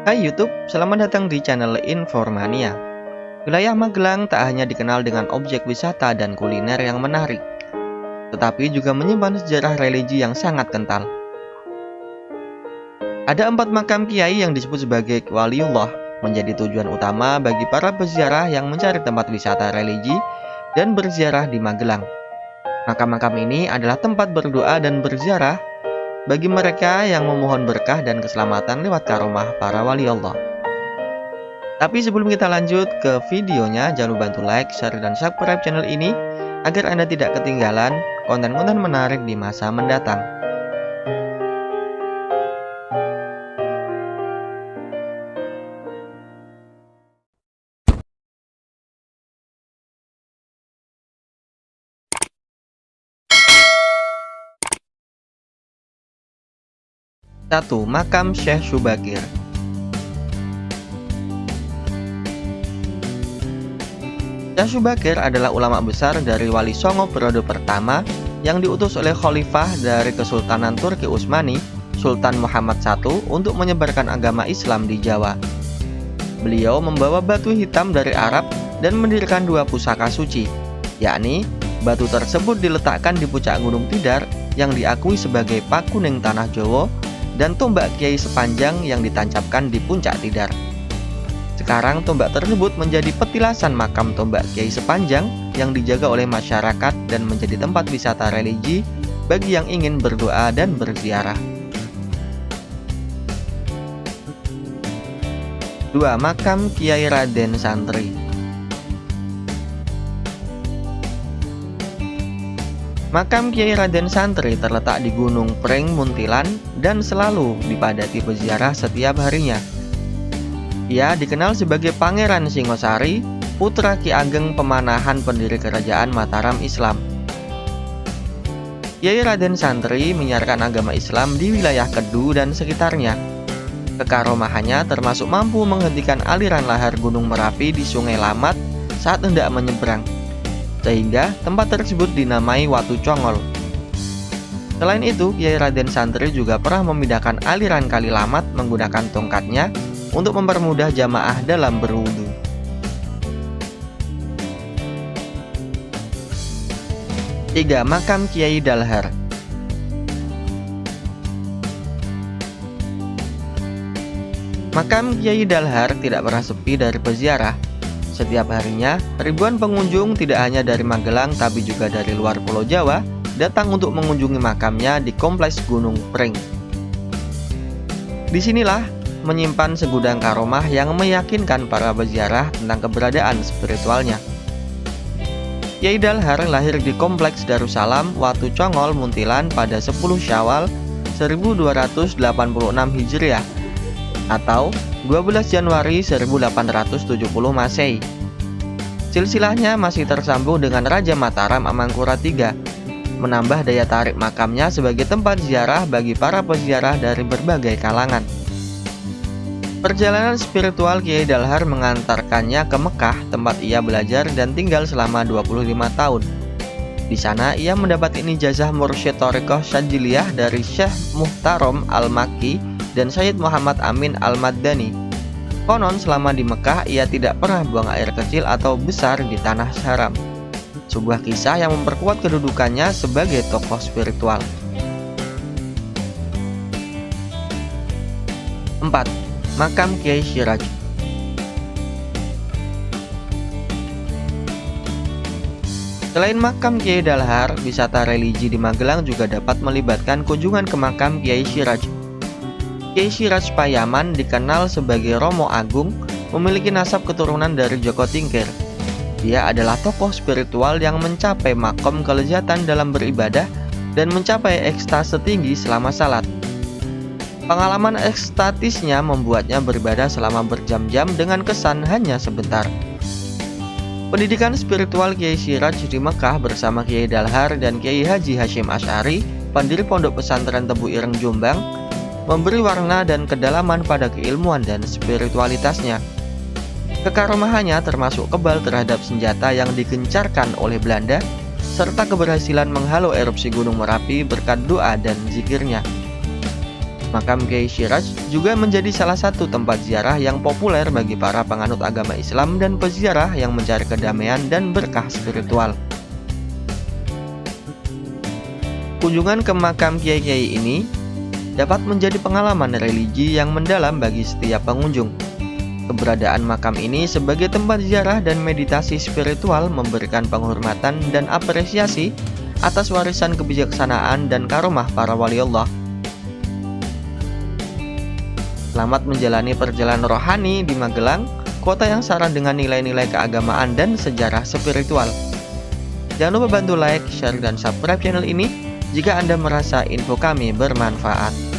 Hai YouTube, selamat datang di channel Informania. Wilayah Magelang tak hanya dikenal dengan objek wisata dan kuliner yang menarik, tetapi juga menyimpan sejarah religi yang sangat kental. Ada 4 makam kiai yang disebut sebagai waliullah, menjadi tujuan utama bagi para peziarah yang mencari tempat wisata religi dan berziarah di Magelang. Makam-makam ini adalah tempat berdoa dan berziarah bagi mereka yang memohon berkah dan keselamatan lewat karomah para wali Allah. Tapi sebelum kita lanjut ke videonya, jangan lupa bantu like, share, dan subscribe channel ini agar Anda tidak ketinggalan konten-konten menarik di masa mendatang. Satu, Makam Syekh Subakir. Syekh Subakir adalah ulama besar dari Wali Songo periode pertama yang diutus oleh Khalifah dari Kesultanan Turki Utsmani, Sultan Muhammad I, untuk menyebarkan agama Islam di Jawa. Beliau membawa batu hitam dari Arab dan mendirikan 2 pusaka suci, yakni batu tersebut diletakkan di puncak Gunung Tidar yang diakui sebagai pakuning tanah Jawa, dan tombak kiai sepanjang yang ditancapkan di puncak Tidar. Sekarang tombak tersebut menjadi petilasan makam tombak kiai sepanjang yang dijaga oleh masyarakat dan menjadi tempat wisata religi bagi yang ingin berdoa dan berziarah. 2. Makam Kiai Raden Santri. Makam Kiai Raden Santri terletak di Gunung Pring, Muntilan, dan selalu dipadati peziarah setiap harinya. Ia dikenal sebagai Pangeran Singosari, putra Ki Ageng Pemanahan pendiri Kerajaan Mataram Islam. Kiai Raden Santri menyiarkan agama Islam di wilayah Kedu dan sekitarnya. Kekaromahannya termasuk mampu menghentikan aliran lahar Gunung Merapi di Sungai Lamat saat hendak menyeberang, sehingga tempat tersebut dinamai Watu Congol. Selain itu, Kiai Raden Santri juga pernah memindahkan aliran Kali Lamat menggunakan tongkatnya untuk mempermudah jamaah dalam berwudu. Tiga, Makam Kiai Dalhar. Makam Kiai Dalhar tidak pernah sepi dari peziarah. Setiap harinya, ribuan pengunjung tidak hanya dari Magelang tapi juga dari luar Pulau Jawa datang untuk mengunjungi makamnya di Kompleks Gunung Pring. Disinilah menyimpan segudang karomah yang meyakinkan para peziarah tentang keberadaan spiritualnya. Kiai Dalhar lahir di Kompleks Darussalam, Watu Congol, Muntilan pada 10 Syawal 1286 Hijriah atau 12 Januari 1870 Masehi. Silsilahnya masih tersambung dengan Raja Mataram Amangkurat III, menambah daya tarik makamnya sebagai tempat ziarah bagi para peziarah dari berbagai kalangan. Perjalanan spiritual Kiai Dalhar mengantarkannya ke Mekah, tempat ia belajar dan tinggal selama 25 tahun. Di sana ia mendapat ijazah mursyid Thariqah Syadziliyah dari Syekh Muhtarom Al-Makki dan Sayyid Muhammad Amin Al-Madani. Konon selama di Mekah ia tidak pernah buang air kecil atau besar di tanah haram. Sebuah kisah yang memperkuat kedudukannya sebagai tokoh spiritual. 4. Makam Kiai Siraj. Selain makam Kiai Dalhar, wisata religi di Magelang juga dapat melibatkan kunjungan ke makam Kiai Siraj. Kiai Siraj Payaman dikenal sebagai Romo Agung, memiliki nasab keturunan dari Joko Tingkir. Dia adalah tokoh spiritual yang mencapai makom kelezatan dalam beribadah dan mencapai ekstase tinggi selama salat. Pengalaman ekstatisnya membuatnya beribadah selama berjam-jam dengan kesan hanya sebentar. Pendidikan spiritual Kiai Siraj di Mekah bersama Kiai Dalhar dan Kiai Haji Hashim Asy'ari, pendiri Pondok Pesantren Tebu Ireng Jombang, memberi warna dan kedalaman pada keilmuan dan spiritualitasnya. Kekaromahannya termasuk kebal terhadap senjata yang digencarkan oleh Belanda, serta keberhasilan menghalau erupsi Gunung Merapi berkat doa dan zikirnya. Makam Kiai Siraj juga menjadi salah satu tempat ziarah yang populer bagi para penganut agama Islam dan peziarah yang mencari kedamaian dan berkah spiritual. Kunjungan ke makam kiai-kiai ini dapat menjadi pengalaman religi yang mendalam bagi setiap pengunjung. Keberadaan makam ini sebagai tempat ziarah dan meditasi spiritual memberikan penghormatan dan apresiasi atas warisan kebijaksanaan dan karomah para wali Allah. Selamat menjalani perjalanan rohani di Magelang, kota yang syarat dengan nilai-nilai keagamaan dan sejarah spiritual. Jangan lupa bantu like, share, dan subscribe channel ini jika Anda merasa info kami bermanfaat.